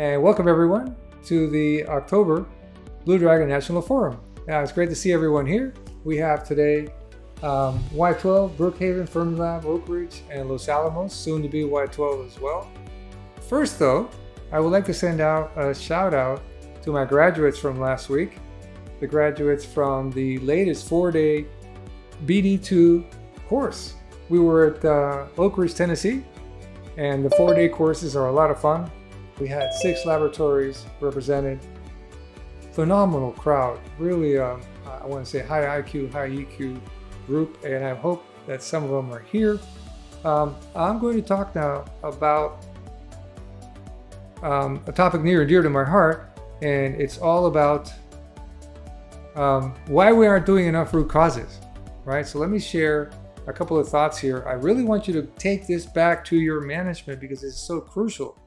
and welcome everyone to the October Blue Dragon National Forum. It's great to see everyone here. We have today Y12, Brookhaven, Fermilab, Oak Ridge, and Los Alamos, soon to be Y12 as well. First though, I would like to send out a shout out to my graduates from last week, the graduates from the latest 4-day BD2 course. We were at Oak Ridge, Tennessee, and the 4-day courses are a lot of fun. We had 6 laboratories represented. Phenomenal crowd, really, I want to say high IQ, high EQ group, and I hope that some of them are here. I'm going to talk now about a topic near and dear to my heart, and it's all about why we aren't doing enough root causes, right? So let me share a couple of thoughts here. I really want you to take this back to your management because it's so crucial.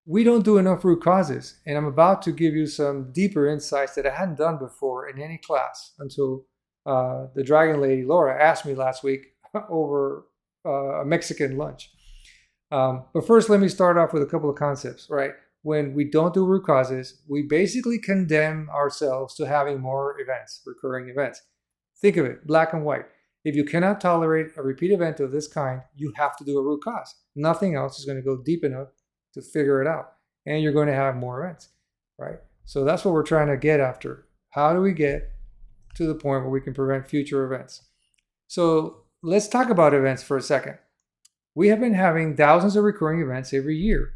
We don't do enough root causes, and I'm about to give you some deeper insights that I hadn't done before in any class until the Dragon Lady Laura asked me last week over a Mexican lunch. But first, let me start off with a couple of concepts, right? When we don't do root causes, we basically condemn ourselves to having more events, recurring events. Think of it, black and white. If you cannot tolerate a repeat event of this kind, you have to do a root cause. Nothing else is going to go deep enough to figure it out. And you're going to have more events, right? So that's what we're trying to get after. How do we get to the point where we can prevent future events? So let's talk about events for a second. We have been having thousands of recurring events every year.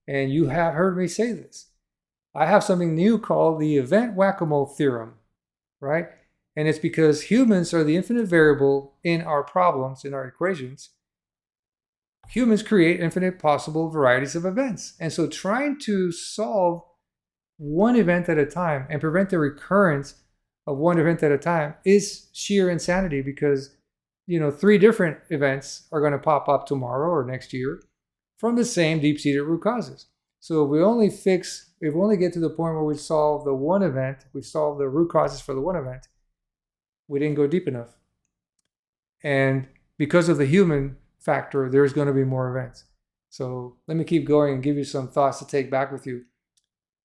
And you have heard me say this. I have something new called the event whack-a-mole theorem, right? And it's because humans are the infinite variable in our problems, in our equations. Humans create infinite possible varieties of events. And so trying to solve one event at a time and prevent the recurrence of one event at a time is sheer insanity because, 3 different events are going to pop up tomorrow or next year from the same deep-seated root causes. So if we only get to the point where we solve the one event, we solve the root causes for the one event, we didn't go deep enough. And because of the human factor, there's going to be more events. So let me keep going and give you some thoughts to take back with you.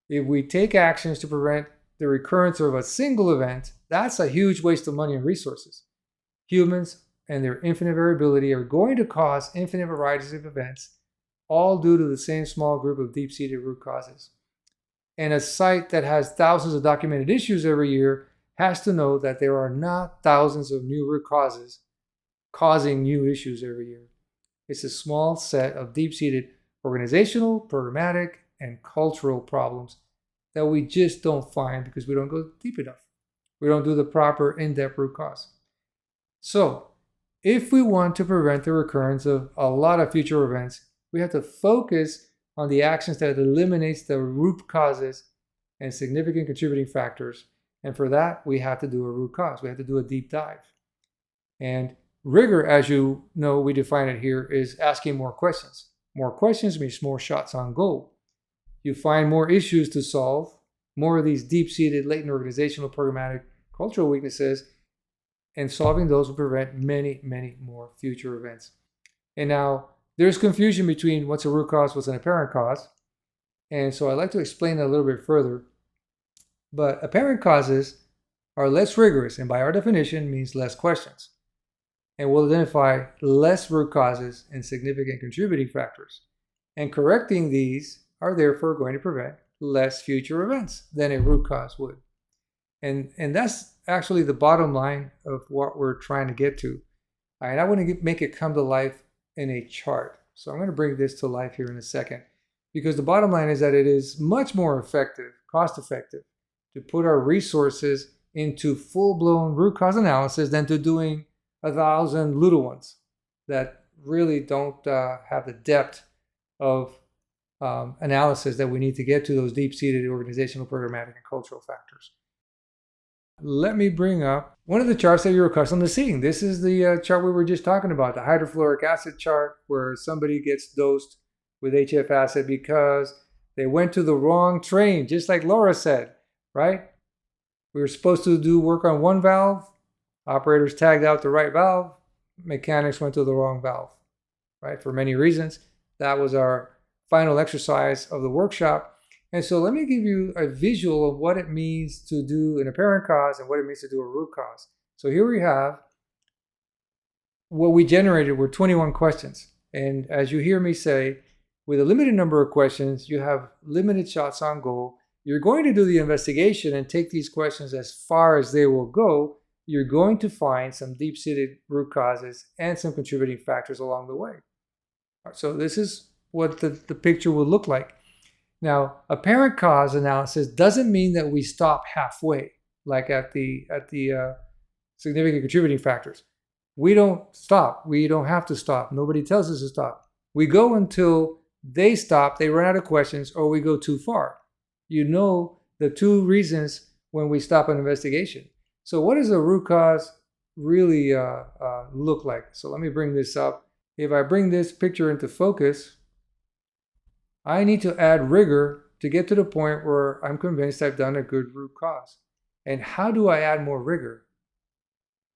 If we take actions to prevent the recurrence of a single event, that's a huge waste of money and resources. Humans and their infinite variability are going to cause infinite varieties of events, all due to the same small group of deep-seated root causes. And a site that has thousands of documented issues every year has to know that there are not thousands of new root causes causing new issues every year. It's a small set of deep-seated organizational, programmatic, and cultural problems that we just don't find because we don't go deep enough. We don't do the proper in-depth root cause. So, if we want to prevent the recurrence of a lot of future events, we have to focus on the actions that eliminates the root causes and significant contributing factors. And for that, we have to do a root cause. We have to do a deep dive. And rigor, as you know, we define it here, is asking more questions. More questions means more shots on goal. You find more issues to solve, more of these deep-seated, latent organizational, programmatic, cultural weaknesses, and solving those will prevent many, many more future events. And now, there's confusion between what's a root cause, what's an apparent cause. And so I'd like to explain that a little bit further. But apparent causes are less rigorous, and by our definition means less questions. And will identify less root causes and significant contributing factors. And correcting these are therefore going to prevent less future events than a root cause would. And that's actually the bottom line of what we're trying to get to. And I want to make it come to life in a chart. So I'm going to bring this to life here in a second. Because the bottom line is that it is much more effective, cost effective, to put our resources into full-blown root cause analysis than to doing 1,000 little ones that really don't have the depth of analysis that we need to get to those deep-seated organizational, programmatic, and cultural factors. Let me bring up one of the charts that you're accustomed to seeing. This is the chart we were just talking about, the hydrofluoric acid chart, where somebody gets dosed with HF acid because they went to the wrong train, just like Laura said, right? We were supposed to do work on one valve. Operators tagged out the right valve. Mechanics went to the wrong valve, right? For many reasons. That was our final exercise of the workshop. And so let me give you a visual of what it means to do an apparent cause and what it means to do a root cause. So here we have what we generated were 21 questions. And as you hear me say, with a limited number of questions, you have limited shots on goal. You're going to do the investigation and take these questions as far as they will go. You're going to find some deep-seated root causes and some contributing factors along the way. So this is what the picture will look like. Now, apparent cause analysis doesn't mean that we stop halfway, like at the significant contributing factors. We don't stop. We don't have to stop. Nobody tells us to stop. We go until they stop, they run out of questions, or we go too far. You know the two reasons when we stop an investigation. So what does a root cause really look like? So let me bring this up. If I bring this picture into focus, I need to add rigor to get to the point where I'm convinced I've done a good root cause. And how do I add more rigor?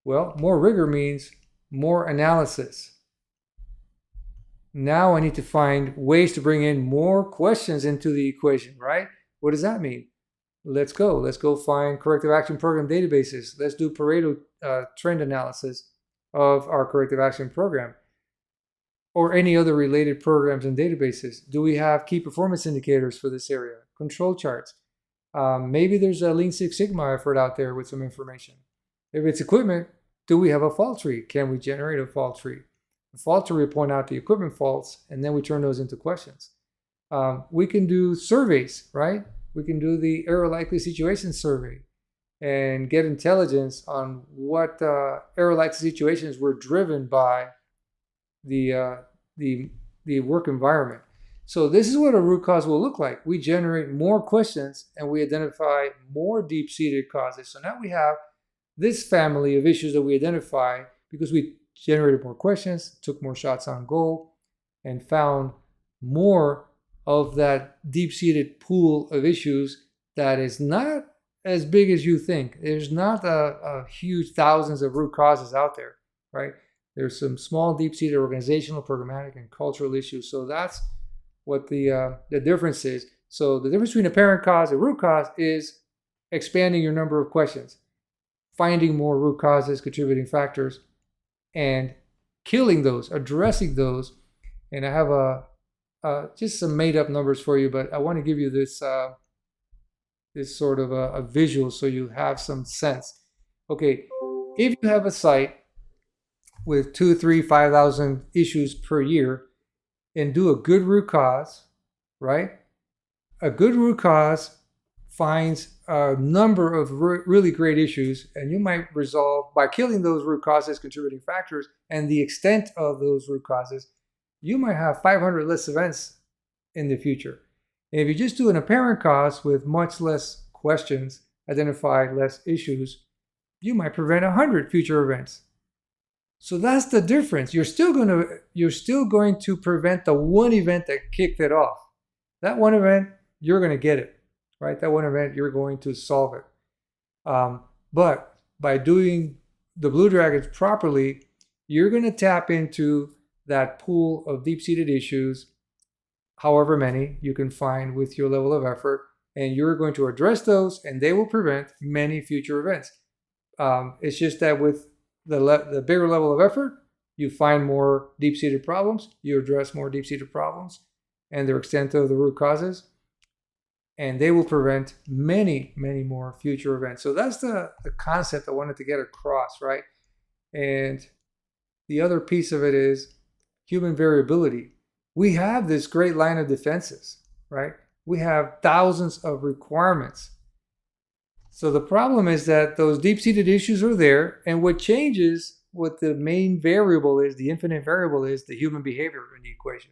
Well, more rigor means more analysis. Now I need to find ways to bring in more questions into the equation, right? What does that mean? Let's go. Let's go find corrective action program databases. Let's do Pareto trend analysis of our corrective action program or any other related programs and databases. Do we have key performance indicators for this area? Control charts. Maybe there's a Lean Six Sigma effort out there with some information. If it's equipment, do we have a fault tree? Can we generate a fault tree? The fault tree will point out the equipment faults, and then we turn those into questions. We can do surveys, right? We can do the error likely situation survey and get intelligence on what error likely situations were driven by the work environment. So this is what a root cause will look like. We generate more questions and we identify more deep-seated causes. So now we have this family of issues that we identify because we generated more questions, took more shots on goal, and found more of that deep-seated pool of issues that is not as big as you think. There's not a huge thousands of root causes out there, right? There's some small deep-seated organizational, programmatic, and cultural issues. So that's what the difference is. So the difference between apparent cause and root cause is expanding your number of questions, finding more root causes, contributing factors, and killing those, addressing those. And I have just some made-up numbers for you, but I want to give you this this sort of a visual so you have some sense. Okay, if you have a site with 2,000, 3,000, 5,000 issues per year and do a good root cause, right? A good root cause finds a number of really great issues, and you might resolve by killing those root causes, contributing factors, and the extent of those root causes. You might have 500 less events in the future. And if you just do an apparent cause with much less questions, identify less issues, you might prevent 100 future events. So that's the difference. You're still going to prevent the one event that kicked it off. That one event, you're going to get it, right? That one event, you're going to solve it. But by doing the Blue Dragons properly, you're going to tap into that pool of deep-seated issues, however many you can find with your level of effort, and you're going to address those, and they will prevent many future events. It's just that with the bigger level of effort, you find more deep-seated problems, you address more deep-seated problems and their extent of the root causes, and they will prevent many, many more future events. So that's the concept I wanted to get across, right? And the other piece of it is human variability. We have this great line of defenses, right? We have thousands of requirements. So the problem is that those deep-seated issues are there, and what changes, what the main variable is, the infinite variable is the human behavior in the equation.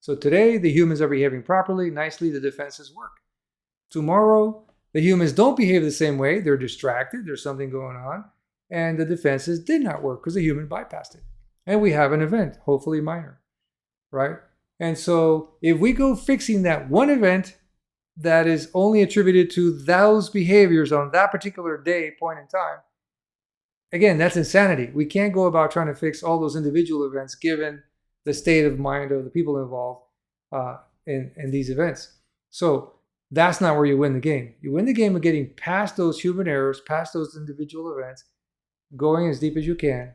So today, the humans are behaving properly, nicely, the defenses work. Tomorrow, the humans don't behave the same way, they're distracted, there's something going on, and the defenses did not work because the human bypassed it. And we have an event, hopefully minor, right? And so if we go fixing that one event that is only attributed to those behaviors on that particular day, point in time, again, that's insanity. We can't go about trying to fix all those individual events given the state of mind of the people involved. in these events. So that's not where you win the game. You win the game of getting past those human errors, past those individual events, going as deep as you can,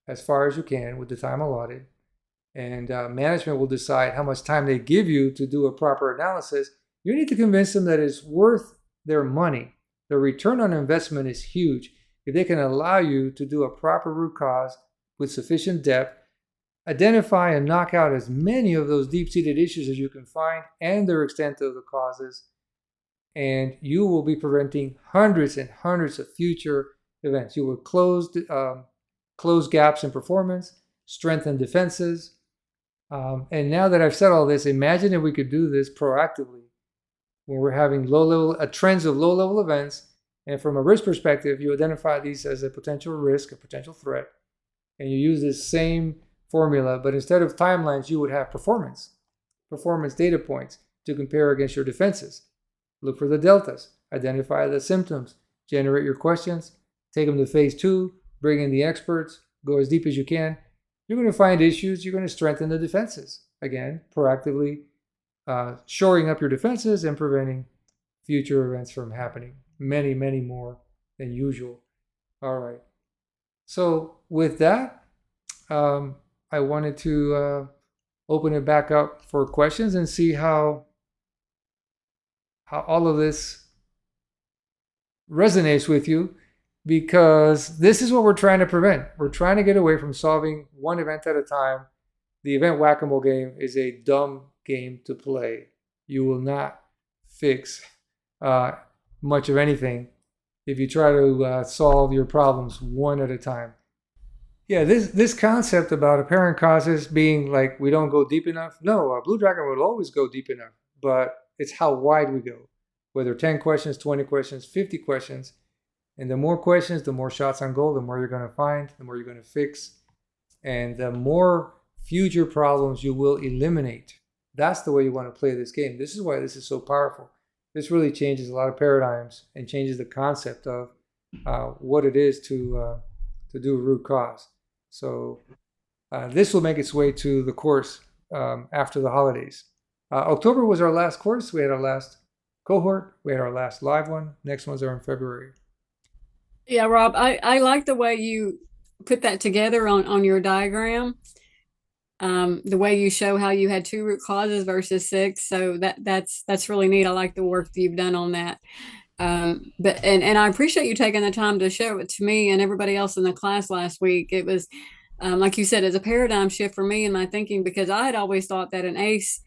as far as you can with the time allotted. And management will decide how much time they give you to do a proper analysis. You need to convince them that it's worth their money. The return on investment is huge. If they can allow you to do a proper root cause with sufficient depth, identify and knock out as many of those deep-seated issues as you can find and their extent of the causes, and you will be preventing hundreds and hundreds of future events. You will close gaps in performance, strengthen defenses. And now that I've said all this, imagine if we could do this proactively when we're having trends of low-level events. And from a risk perspective, you identify these as a potential risk, a potential threat, and you use this same formula, but instead of timelines, you would have performance data points to compare against your defenses. Look for the deltas, identify the symptoms, generate your questions, take them to phase 2, bring in the experts, go as deep as you can. You're going to find issues, you're going to strengthen the defenses. Again, proactively shoring up your defenses and preventing future events from happening. Many, many more than usual. All right. So with that, I wanted to open it back up for questions and see how all of this resonates with you, because this is what we're trying to prevent. We're trying to get away from solving one event at a time. The event whack-a-mole game is a dumb game to play. You will not fix much of anything if you try to solve your problems one at a time. Yeah, this concept about apparent causes being like we don't go deep enough. No, Blue Dragon will always go deep enough, but it's how wide we go. Whether 10 questions, 20 questions, 50 questions. And the more questions, the more shots on goal, the more you're going to find, the more you're going to fix, and the more future problems you will eliminate. That's the way you want to play this game. This is why this is so powerful. This really changes a lot of paradigms and changes the concept of what it is to do root cause. So this will make its way to the course after the holidays. October was our last course. We had our last cohort. We had our last live one. Next ones are in February. Yeah, Rob, I like the way you put that together on your diagram. The way you show how you had 2 root causes versus 6. So that's really neat. I like the work that you've done on that. But I appreciate you taking the time to show it to me and everybody else in the class last week. It was, like you said, it's a paradigm shift for me in my thinking, because I had always thought that an ACE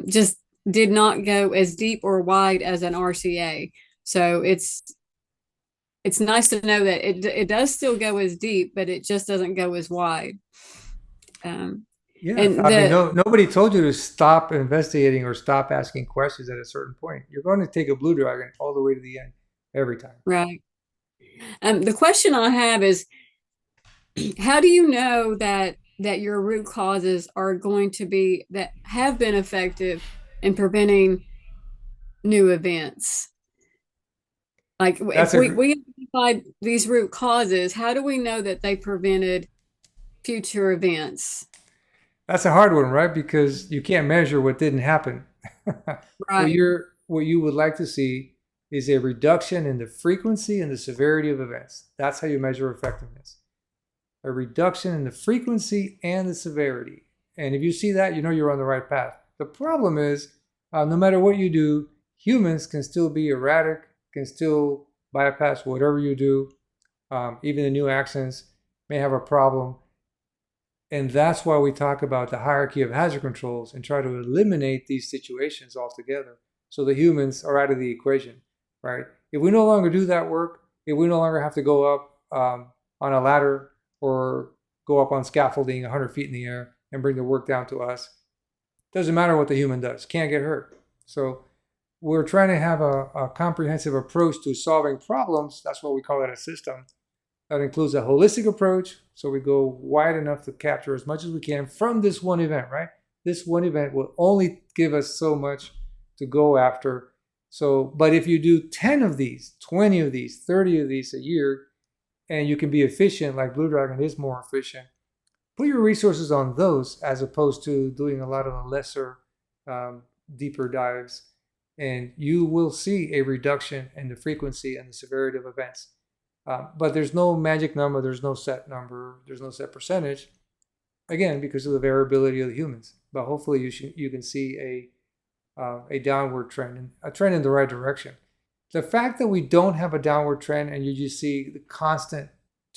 just did not go as deep or wide as an RCA. So it's nice to know that it does still go as deep, but it just doesn't go as wide. Yeah, I mean, nobody told you to stop investigating or stop asking questions at a certain point. You're going to take a Blue Dragon all the way to the end every time. Right. The question I have is, how do you know that your root causes are going to be, that have been effective in preventing new events? Like if we identified these root causes, how do we know that they prevented future events? That's a hard one, right? Because you can't measure what didn't happen. Right. What you would like to see is a reduction in the frequency and the severity of events. That's how you measure effectiveness. A reduction in the frequency and the severity. And if you see that, you know you're on the right path. The problem is, no matter what you do, humans can still be erratic, can still bypass whatever you do. Even the new accents may have a problem. And that's why we talk about the hierarchy of hazard controls and try to eliminate these situations altogether, so the humans are out of the equation, right? If we no longer do that work, if we no longer have to go up on a ladder or go up on scaffolding 100 feet in the air and bring the work down to us, doesn't matter what the human does, can't get hurt. So we're trying to have a comprehensive approach to solving problems. That's why we call it a system. That includes a holistic approach, so we go wide enough to capture as much as we can from this one event, right? This one event will only give us so much to go after. So, but if you do 10 of these, 20 of these, 30 of these a year, and you can be efficient, like Blue Dragon is more efficient, put your resources on those as opposed to doing a lot of the lesser deeper dives, and you will see a reduction in the frequency and the severity of events. But there's no magic number, there's no set number, there's no set percentage, again, because of the variability of the humans. But hopefully you can see a downward trend, and a trend in the right direction. The fact that we don't have a downward trend and you just see the constant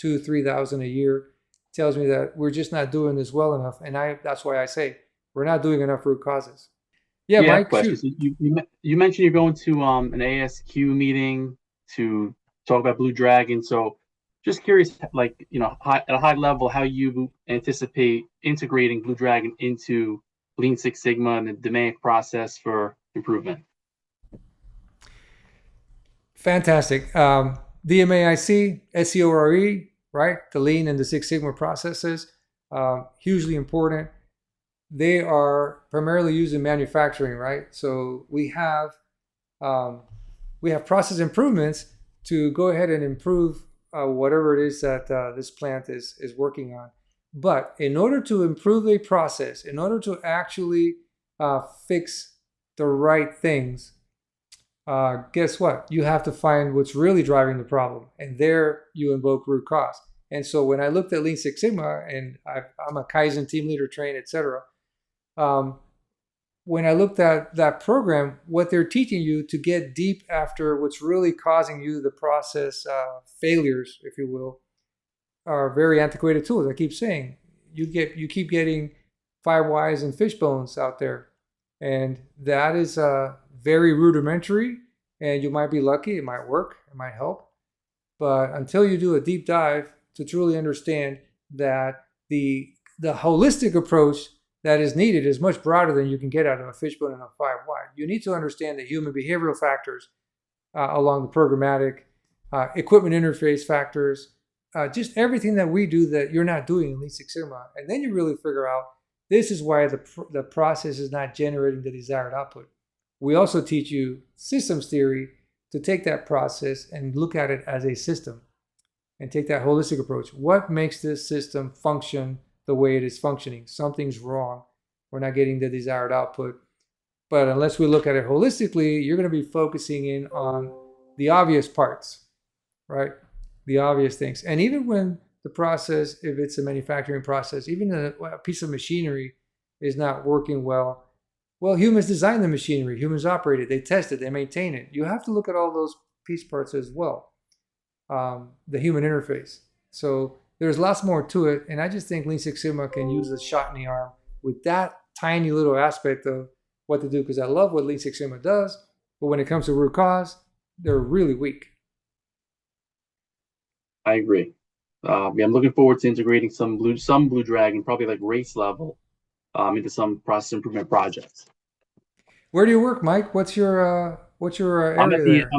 2,000-3,000 a year tells me that we're just not doing this well enough. And that's why I say we're not doing enough root causes. Yeah, Mike, shoot. So you mentioned you're going to an ASQ meeting to talk about Blue Dragon. So just curious, like, at a high level, how you anticipate integrating Blue Dragon into Lean Six Sigma and the DMAIC process for improvement. Fantastic. DMAIC, SCORE, right? The Lean and the Six Sigma processes, hugely important. They are primarily used in manufacturing, right? So we have process improvements to go ahead and improve whatever it is that this plant is working on. But in order to improve a process, in order to actually fix the right things, guess what? You have to find what's really driving the problem. And there you invoke root cause. And so when I looked at Lean Six Sigma, and I'm a Kaizen team leader trained, etc. When I looked at that program, what they're teaching you to get deep after what's really causing you the process failures, if you will, are very antiquated tools. I keep saying you keep getting 5 whys and fish bones out there, and that is very rudimentary. And you might be lucky; it might work, it might help, but until you do a deep dive to truly understand that the holistic approach that is needed is much broader than you can get out of a fishbone and a 5 why. You need to understand the human behavioral factors along the programmatic, equipment interface factors, just everything that we do that you're not doing in Lean Six Sigma. And then you really figure out this is why the process is not generating the desired output. We also teach you systems theory to take that process and look at it as a system and take that holistic approach. What makes this system function the way it is functioning? Something's wrong. We're not getting the desired output. But unless we look at it holistically, you're going to be focusing in on the obvious parts, right? The obvious things. And even when the process, if it's a manufacturing process, even a piece of machinery is not working well, humans design the machinery, humans operate it, they test it, they maintain it. You have to look at all those piece parts as well, the human interface. So there's lots more to it, and I just think Lean Six Sigma can use a shot in the arm with that tiny little aspect of what to do, because I love what Lean Six Sigma does, but when it comes to root cause, they're really weak. I agree. I'm looking forward to integrating some Blue Dragon, probably like race level, into some process improvement projects. Where do you work, Mike? What's your area there?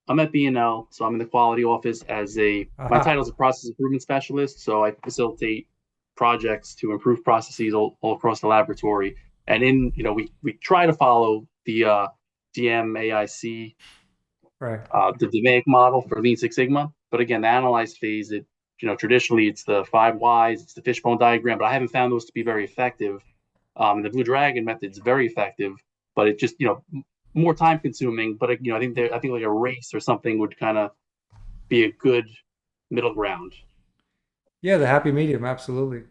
I'm at B&L, so I'm in the quality office as my title is a process improvement specialist. So I facilitate projects to improve processes all across the laboratory. And we try to follow the DMAIC, right, the DMAIC model for Lean Six Sigma. But again, the analyze phase, traditionally it's the 5 whys, it's the fishbone diagram, but I haven't found those to be very effective. The Blue Dragon method is very effective, but it just more time consuming. But I think like a race or something would kind of be a good middle ground. Yeah, the happy medium, absolutely.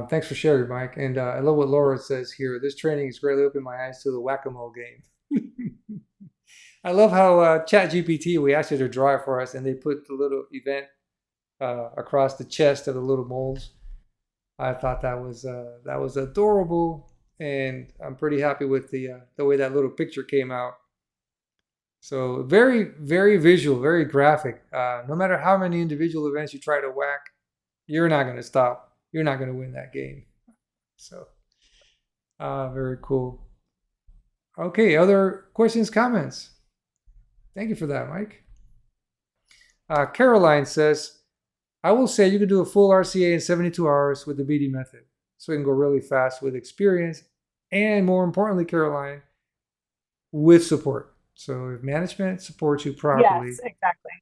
Thanks for sharing, Mike. And I love what Laura says here. This training has greatly opened my eyes to the whack-a-mole game. I love how ChatGPT, we asked it to draw it for us, and they put the little event across the chest of the little moles. I thought that was adorable, and I'm pretty happy with the way that little picture came out. So very, very visual, very graphic. No matter how many individual events you try to whack, you're not going to stop. You're not going to win that game. So very cool. Okay, other questions, comments? Thank you for that, Mike. Caroline says, I will say you can do a full RCA in 72 hours with the BD method. So you can go really fast with experience, and more importantly, Caroline, with support. So if management supports you properly. Yes, exactly.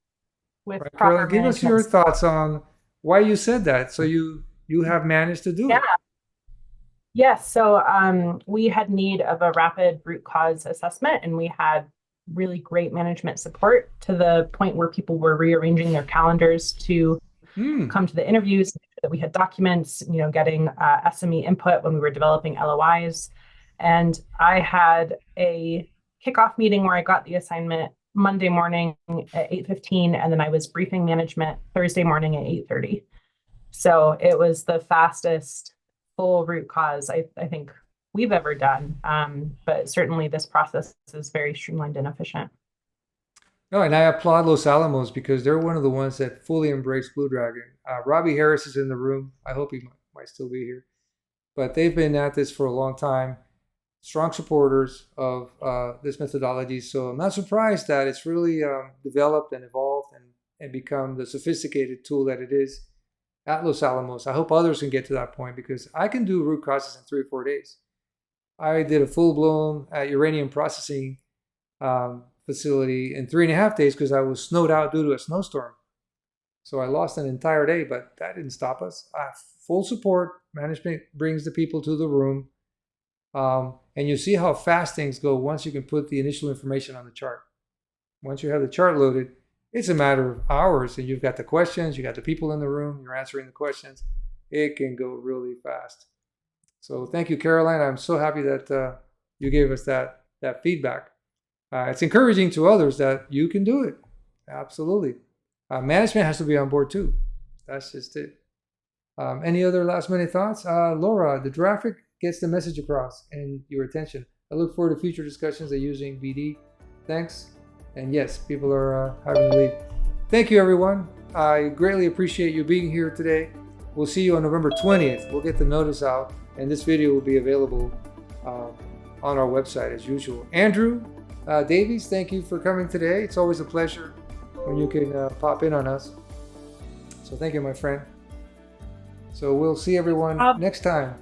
With right, proper Caroline, give us your thoughts on why you said that. So you have managed to do it. Yes, so we had need of a rapid root cause assessment, and we had really great management support to the point where people were rearranging their calendars to come to the interviews, that we had documents, getting SME input when we were developing LOIs. And I had a kickoff meeting where I got the assignment Monday morning at 8:15, and then I was briefing management Thursday morning at 8:30. So it was the fastest full root cause I think we've ever done. But certainly this process is very streamlined and efficient. No, and I applaud Los Alamos because they're one of the ones that fully embrace Blue Dragon. Robbie Harris is in the room. I hope he might still be here. But they've been at this for a long time, strong supporters of this methodology. So I'm not surprised that it's really developed and evolved and become the sophisticated tool that it is at Los Alamos. I hope others can get to that point because I can do root causes in 3 or 4 days. I did a full-blown uranium processing facility in 3.5 days because I was snowed out due to a snowstorm. So I lost an entire day, but that didn't stop us. Full support. Management brings the people to the room. And you see how fast things go once you can put the initial information on the chart. Once you have the chart loaded, it's a matter of hours, and you've got the questions, you got the people in the room, you're answering the questions. It can go really fast. So thank you, Caroline. I'm so happy that you gave us that feedback. It's encouraging to others that you can do it. Absolutely. Management has to be on board too. That's just it. Any other last minute thoughts? Laura, the graphic gets the message across and your attention. I look forward to future discussions of using BD. Thanks. And yes, people are having to leave. Thank you, everyone. I greatly appreciate you being here today. We'll see you on November 20th. We'll get the notice out, and this video will be available on our website as usual. Andrew Davies, thank you for coming today. It's always a pleasure when you can pop in on us. So thank you, my friend. So we'll see everyone next time.